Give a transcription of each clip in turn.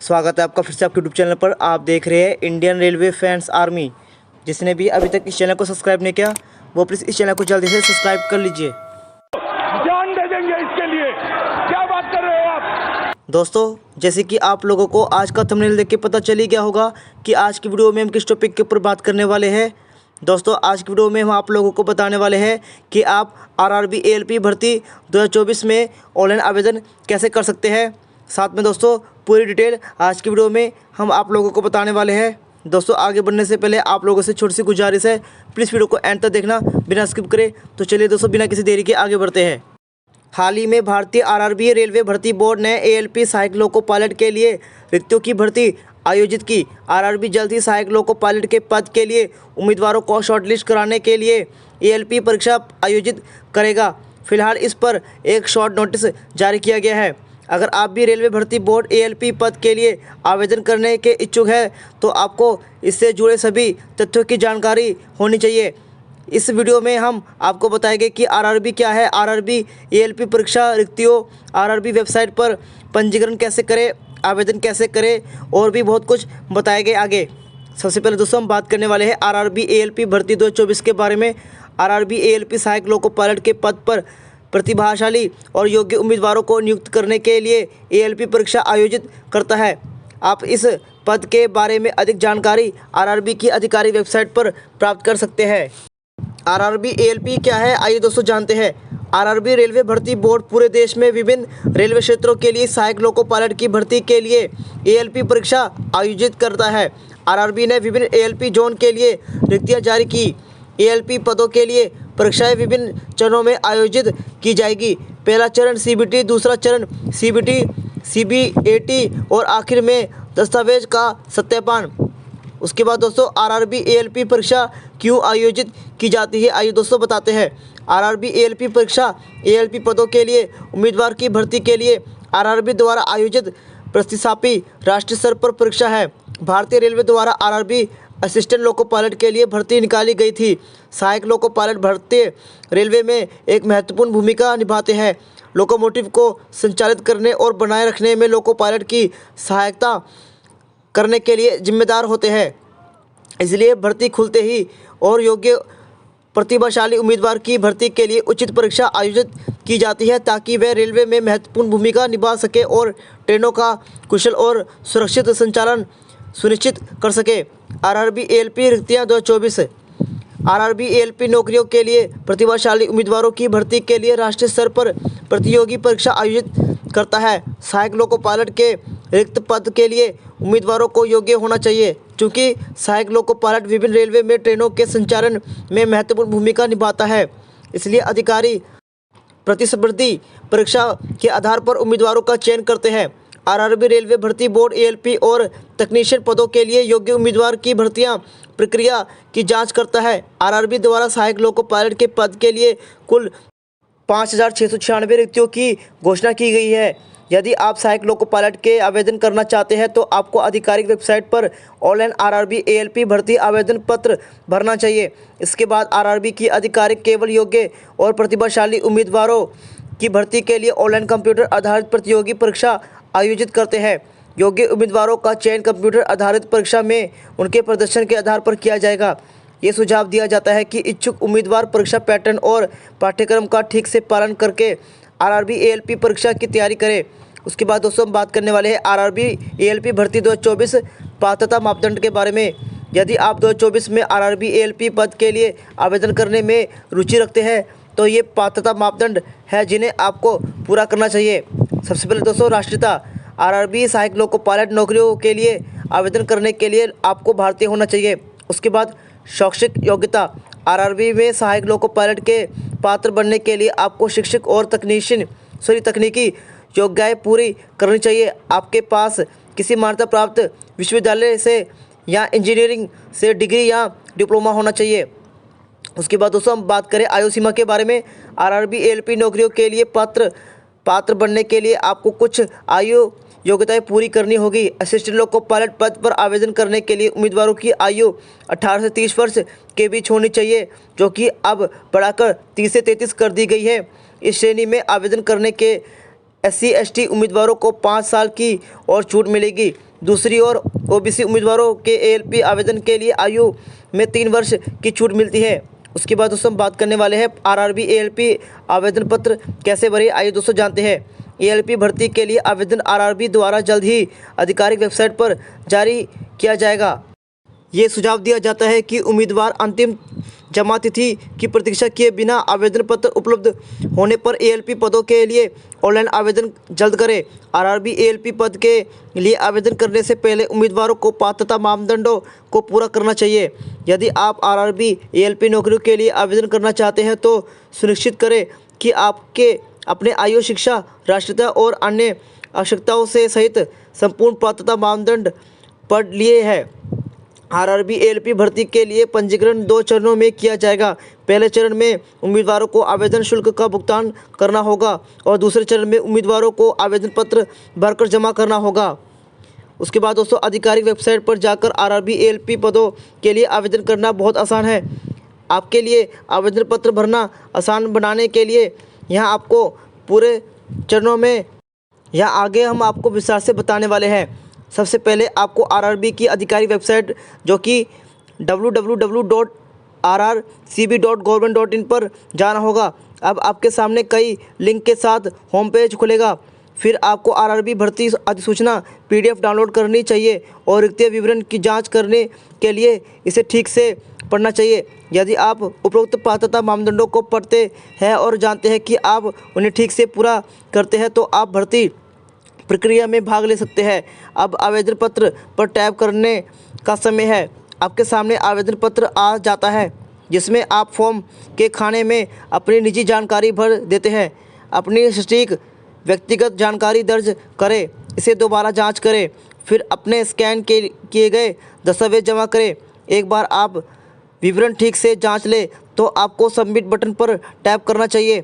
स्वागत है आपका फिर से आपके यूट्यूब चैनल पर। आप देख रहे हैं इंडियन रेलवे फैंस आर्मी। जिसने भी अभी तक इस चैनल को सब्सक्राइब नहीं किया वो प्लीज़ इस चैनल को जल्दी से सब्सक्राइब कर लीजिए। जान दे देंगे इसके लिए, क्या बात कर रहे हो आप। दोस्तों, जैसे कि आप लोगों को आज का थंबनेल देख के पता चल ही गया होगा कि आज की वीडियो में हम किस टॉपिक के ऊपर बात करने वाले हैं। दोस्तों, आज की वीडियो में हम आप लोगों को बताने वाले हैं कि आप आरआरबी एएलपी भर्ती 2024 में ऑनलाइन आवेदन कैसे कर सकते हैं। साथ में दोस्तों पूरी डिटेल आज की वीडियो में हम आप लोगों को बताने वाले हैं। दोस्तों, आगे बढ़ने से पहले आप लोगों से छोटी सी गुजारिश है, प्लीज़ वीडियो को एंड तक देखना बिना स्किप करे। तो चलिए दोस्तों, बिना किसी देरी के आगे बढ़ते हैं। हाल ही में भारतीय आरआरबी रेलवे भर्ती बोर्ड ने एएलपी सहायक लोको पायलट के लिए रिक्तियों की भर्ती आयोजित की। आरआरबी जल्द ही सहायक लोको पायलट के पद के लिए उम्मीदवारों को शॉर्टलिस्ट कराने के लिए एएलपी परीक्षा आयोजित करेगा। फिलहाल इस पर एक शॉर्ट नोटिस जारी किया गया है। अगर आप भी रेलवे भर्ती बोर्ड एएलपी पद के लिए आवेदन करने के इच्छुक हैं तो आपको इससे जुड़े सभी तथ्यों की जानकारी होनी चाहिए। इस वीडियो में हम आपको बताएंगे कि आरआरबी क्या है, आरआरबी एएलपी परीक्षा रिक्तियों, आरआरबी वेबसाइट पर पंजीकरण कैसे करें, आवेदन कैसे करें और भी बहुत कुछ बताएंगे आगे। सबसे पहले दोस्तों हम बात करने वाले हैं आरआरबी एएलपी भर्ती 2024 के बारे में। आरआरबी एएलपी सहायक लोको पायलट के पद पर प्रतिभाशाली और योग्य उम्मीदवारों को नियुक्त करने के लिए एएलपी परीक्षा आयोजित करता है। आप इस पद के बारे में अधिक जानकारी आरआरबी की आधिकारिक वेबसाइट पर प्राप्त कर सकते हैं। आरआरबी एएलपी क्या है, आइए दोस्तों जानते हैं। आरआरबी रेलवे भर्ती बोर्ड पूरे देश में विभिन्न रेलवे क्षेत्रों के लिए सहायक लोको पायलट की भर्ती के लिए एएलपी परीक्षा आयोजित करता है। आरआरबी ने विभिन्न एएलपी जोन के लिए रिक्तियां जारी की। एएलपी पदों के लिए परीक्षाएं विभिन्न चरणों में आयोजित की जाएगी। पहला चरण सीबीटी, दूसरा चरण सीबीटी, सीबीएटी और आखिर में दस्तावेज का सत्यापन। उसके बाद दोस्तों आरआरबी एएलपी परीक्षा क्यों आयोजित की जाती है, आइए दोस्तों बताते हैं। आरआरबी एएलपी परीक्षा एएलपी पदों के लिए उम्मीदवार की भर्ती के लिए आरआरबी द्वारा आयोजित प्रतिष्ठापी राष्ट्रीय स्तर पर परीक्षा है। भारतीय रेलवे द्वारा आरआरबी असिस्टेंट लोको पायलट के लिए भर्ती निकाली गई थी। सहायक लोको पायलट भारतीय रेलवे में एक महत्वपूर्ण भूमिका निभाते हैं। लोकोमोटिव को संचालित करने और बनाए रखने में लोको पायलट की सहायता करने के लिए जिम्मेदार होते हैं। इसलिए भर्ती खुलते ही और योग्य प्रतिभाशाली उम्मीदवार की भर्ती के लिए उचित परीक्षा आयोजित की जाती है ताकि वह रेलवे में महत्वपूर्ण भूमिका निभा सके और ट्रेनों का कुशल और सुरक्षित संचालन सुनिश्चित कर सके। आरआरबी एएलपी रिक्तियां 2024। आरआरबी एएलपी नौकरियों के लिए प्रतिभाशाली उम्मीदवारों की भर्ती के लिए राष्ट्रीय स्तर पर प्रतियोगी परीक्षा आयोजित करता है। सहायक लोको पायलट के रिक्त पद के लिए उम्मीदवारों को योग्य होना चाहिए। चूँकि सहायक लोको पायलट विभिन्न रेलवे में ट्रेनों के संचालन में महत्वपूर्ण भूमिका निभाता है, इसलिए अधिकारी प्रतिस्पर्धी परीक्षा के आधार पर उम्मीदवारों का चयन करते हैं। आरआरबी रेलवे भर्ती बोर्ड एएलपी और तकनीशियन पदों के लिए योग्य उम्मीदवार की भर्तियां प्रक्रिया की जांच करता है। आरआरबी द्वारा सहायक लोको पायलट के पद के लिए कुल 5,696 रिक्तियों की घोषणा की गई है। यदि आप सहायक लोको पायलट के आवेदन करना चाहते हैं तो आपको आधिकारिक वेबसाइट पर ऑनलाइन आरआरबी एएलपी भर्ती आवेदन पत्र भरना चाहिए। इसके बाद आरआरबी की आधिकारिक केवल योग्य और प्रतिभाशाली उम्मीदवारों की भर्ती के लिए ऑनलाइन कंप्यूटर आधारित प्रतियोगी परीक्षा आयोजित करते हैं। योग्य उम्मीदवारों का चयन कंप्यूटर आधारित परीक्षा में उनके प्रदर्शन के आधार पर किया जाएगा। ये सुझाव दिया जाता है कि इच्छुक उम्मीदवार परीक्षा पैटर्न और पाठ्यक्रम का ठीक से पालन करके आरआरबी एएलपी परीक्षा की तैयारी करें। उसके बाद दोस्तों हम बात करने वाले हैं आरआरबी एएलपी भर्ती 2024 पात्रता मापदंड के बारे में। यदि आप 2024 में आरआरबी एएलपी पद के लिए आवेदन करने में रुचि रखते हैं तो ये पात्रता मापदंड है जिन्हें आपको पूरा करना चाहिए। सबसे पहले दोस्तों राष्ट्रीयता। आरआरबी सहायक लोको पायलट नौकरियों के लिए आवेदन करने के लिए आपको भारतीय होना चाहिए। उसके बाद शैक्षिक योग्यता। आरआरबी में सहायक लोको पायलट के पात्र बनने के लिए आपको शिक्षक और तकनीकी योग्यताएं पूरी करनी चाहिए। आपके पास किसी मान्यता प्राप्त विश्वविद्यालय से या इंजीनियरिंग से डिग्री या डिप्लोमा होना चाहिए। उसके बाद दोस्तों हम बात करें आयु सीमा के बारे में। आरआरबी एएलपी नौकरियों के लिए पात्र बनने के लिए आपको कुछ आयु योग्यताएं पूरी करनी होगी। असिस्टेंट लोको पायलट पद पर आवेदन करने के लिए उम्मीदवारों की आयु 18 से 30 वर्ष के बीच होनी चाहिए, जो कि अब बढ़ाकर 30 से 33 कर दी गई है। इस श्रेणी में आवेदन करने के SC/ST उम्मीदवारों को 5 साल की और छूट मिलेगी। दूसरी ओर OBC उम्मीदवारों के ALP आवेदन के लिए आयु में 3 वर्ष की छूट मिलती है। उसके बाद दोस्तों हम बात करने वाले हैं RRB ALP आवेदन पत्र कैसे भरें। आइए दोस्तों जानते हैं। ALP भर्ती के लिए आवेदन RRB द्वारा जल्द ही आधिकारिक वेबसाइट पर जारी किया जाएगा। ये सुझाव दिया जाता है कि उम्मीदवार अंतिम जमा तिथि की प्रतीक्षा किए बिना आवेदन पत्र उपलब्ध होने पर ALP पदों के लिए ऑनलाइन आवेदन जल्द करें। RRB ALP पद के लिए आवेदन करने से पहले उम्मीदवारों को पात्रता मापदंडों को पूरा करना चाहिए। यदि आप RRB ALP नौकरियों के लिए आवेदन करना चाहते हैं तो सुनिश्चित करें कि आपके अपने आयु, शिक्षा, राष्ट्रीयता और अन्य आवश्यकताओं से सहित संपूर्ण पात्रता मानदंड पढ़ लिए हैं। RRB ALP भर्ती के लिए पंजीकरण 2 चरणों में किया जाएगा। पहले चरण में उम्मीदवारों को आवेदन शुल्क का भुगतान करना होगा और दूसरे चरण में उम्मीदवारों को आवेदन पत्र भरकर जमा करना होगा। उसके बाद दोस्तों आधिकारिक वेबसाइट पर जाकर RRB ALP पदों के लिए आवेदन करना बहुत आसान है। आपके लिए आवेदन पत्र भरना आसान बनाने के लिए यहाँ आपको पूरे चरणों में यहाँ आगे हम आपको विस्तार से बताने वाले हैं। सबसे पहले आपको RRB की आधिकारिक वेबसाइट जो कि www.rrcb.government.in पर जाना होगा। अब आपके सामने कई लिंक के साथ होम पेज खुलेगा। फिर आपको RRB भर्ती अधिसूचना PDF डाउनलोड करनी चाहिए और वित्तीय विवरण की जांच करने के लिए इसे ठीक से पढ़ना चाहिए। यदि आप उपरोक्त पात्रता मापदंडों को पढ़ते हैं और जानते हैं कि आप उन्हें ठीक से पूरा करते हैं तो आप भर्ती प्रक्रिया में भाग ले सकते हैं। अब आवेदन पत्र पर टैप करने का समय है। आपके सामने आवेदन पत्र आ जाता है जिसमें आप फॉर्म के खाने में अपनी निजी जानकारी भर देते हैं। अपनी सटीक व्यक्तिगत जानकारी दर्ज करें, इसे दोबारा जांच करें, फिर अपने स्कैन किए गए दस्तावेज जमा करें। एक बार आप विवरण ठीक से जांच लें तो आपको सबमिट बटन पर टैप करना चाहिए।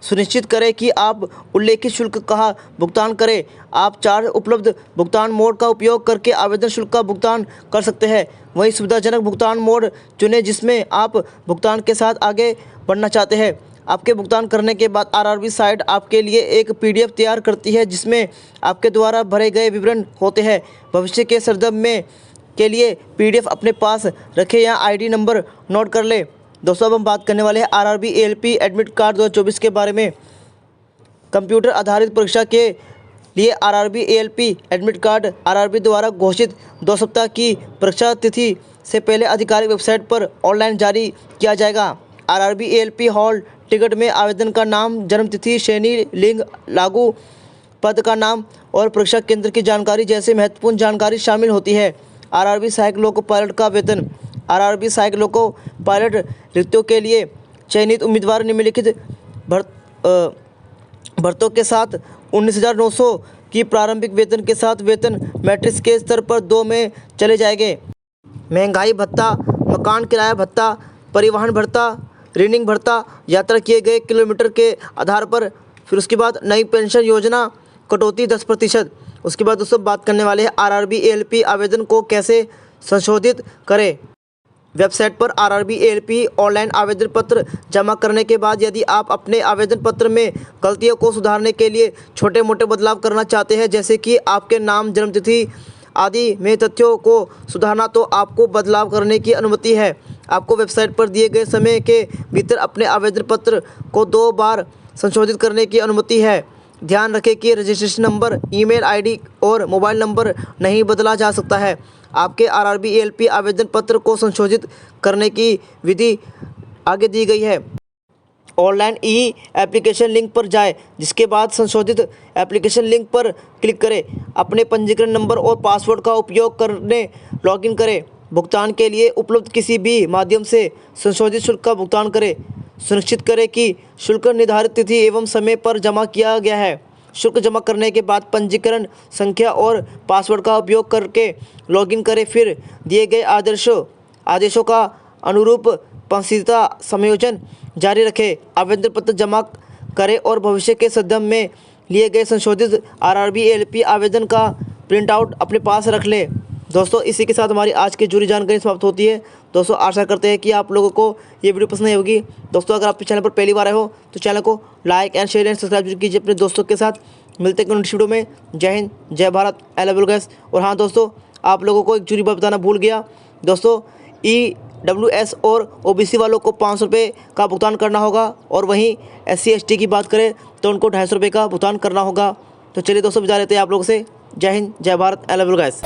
सुनिश्चित करें कि आप उल्लेखित शुल्क का भुगतान करें। आप 4 उपलब्ध भुगतान मोड का उपयोग करके आवेदन शुल्क का भुगतान कर सकते हैं। वही सुविधाजनक भुगतान मोड चुनें जिसमें आप भुगतान के साथ आगे बढ़ना चाहते हैं। आपके भुगतान करने के बाद RRB साइट आपके लिए एक PDF तैयार करती है जिसमें आपके द्वारा भरे गए विवरण होते हैं। भविष्य के संदर्भ में के लिए PDF अपने पास रखें या ID नंबर नोट कर लें। दोस्तों अब हम बात करने वाले हैं RRB ALP एडमिट कार्ड 2024 के बारे में। कंप्यूटर आधारित परीक्षा के लिए RRB ALP admit card RRB द्वारा घोषित 2 सप्ताह की परीक्षा तिथि से पहले आधिकारिक वेबसाइट पर ऑनलाइन जारी किया जाएगा। RRB ALP हॉल टिकट में आवेदन का नाम, जन्म तिथि, श्रेणी, लिंग, लागू पद का नाम और परीक्षा केंद्र की जानकारी जैसे महत्वपूर्ण जानकारी शामिल होती है। RRB सहायक लोको पायलट का वेतन। RRB सहायक लोको पायलट रिक्तियों के लिए चयनित उम्मीदवार निम्नलिखित भर्तों के साथ 19,900 की प्रारंभिक वेतन के साथ वेतन मैट्रिक्स के स्तर पर 2 में चले जाएंगे। महंगाई भत्ता, मकान किराया भत्ता, परिवहन भत्ता, ऋणिंग भत्ता, यात्रा किए गए किलोमीटर के आधार पर। फिर उसके बाद नई पेंशन योजना, कटौती 10%। उसके बाद दोस्तों बात करने वाले हैं RRB ALP आवेदन को कैसे संशोधित करें। वेबसाइट पर RRB ALP ऑनलाइन आवेदन पत्र जमा करने के बाद यदि आप अपने आवेदन पत्र में गलतियों को सुधारने के लिए छोटे मोटे बदलाव करना चाहते हैं जैसे कि आपके नाम, जन्मतिथि आदि में तथ्यों को सुधारना तो आपको बदलाव करने की अनुमति है। आपको वेबसाइट पर दिए गए समय के भीतर अपने आवेदन पत्र को 2 बार संशोधित करने की अनुमति है। ध्यान रखें कि रजिस्ट्रेशन नंबर, ईमेल ID और मोबाइल नंबर नहीं बदला जा सकता है। आपके RRB ALP आवेदन पत्र को संशोधित करने की विधि आगे दी गई है। ऑनलाइन एप्लीकेशन लिंक पर जाएं, जिसके बाद संशोधित एप्लीकेशन लिंक पर क्लिक करें। अपने पंजीकरण नंबर और पासवर्ड का उपयोग करने लॉगिन करें। भुगतान के लिए उपलब्ध किसी भी माध्यम से संशोधित शुल्क का भुगतान करें। सुनिश्चित करें कि शुल्क निर्धारित तिथि एवं समय पर जमा किया गया है। शुल्क जमा करने के बाद पंजीकरण संख्या और पासवर्ड का उपयोग करके लॉगिन करें। फिर दिए गए आदेशों का अनुरूप पंक्तिता संयोजन जारी रखें। आवेदन पत्र जमा करें और भविष्य के संदर्भ में लिए गए संशोधित RRB ALP आवेदन का प्रिंट आउट अपने पास रख लें। दोस्तों इसी के साथ हमारी आज की जुड़ी जानकारी समाप्त होती है। दोस्तों आशा करते हैं कि आप लोगों को ये वीडियो पसंद आई होगी। दोस्तों अगर आप चैनल पर पहली बार आए हो तो चैनल को like and share and subscribe जरूर कीजिए अपने दोस्तों के साथ। मिलते हैं नेक्स्ट वीडियो में। जय हिंद, जय Bharat, I love you guys. और हाँ दोस्तों, आप लोगों को एक जुड़ी बात बताना भूल गया। दोस्तों EWS और OBC वालों को 500 रुपये का भुगतान करना होगा, और वहीं SC ST की बात करें तो उनको 250 रुपये का भुगतान करना होगा। तो चलिए दोस्तों, विदा लेते हैं आप लोगों से। जय हिंद, जय Bharat, I love you guys.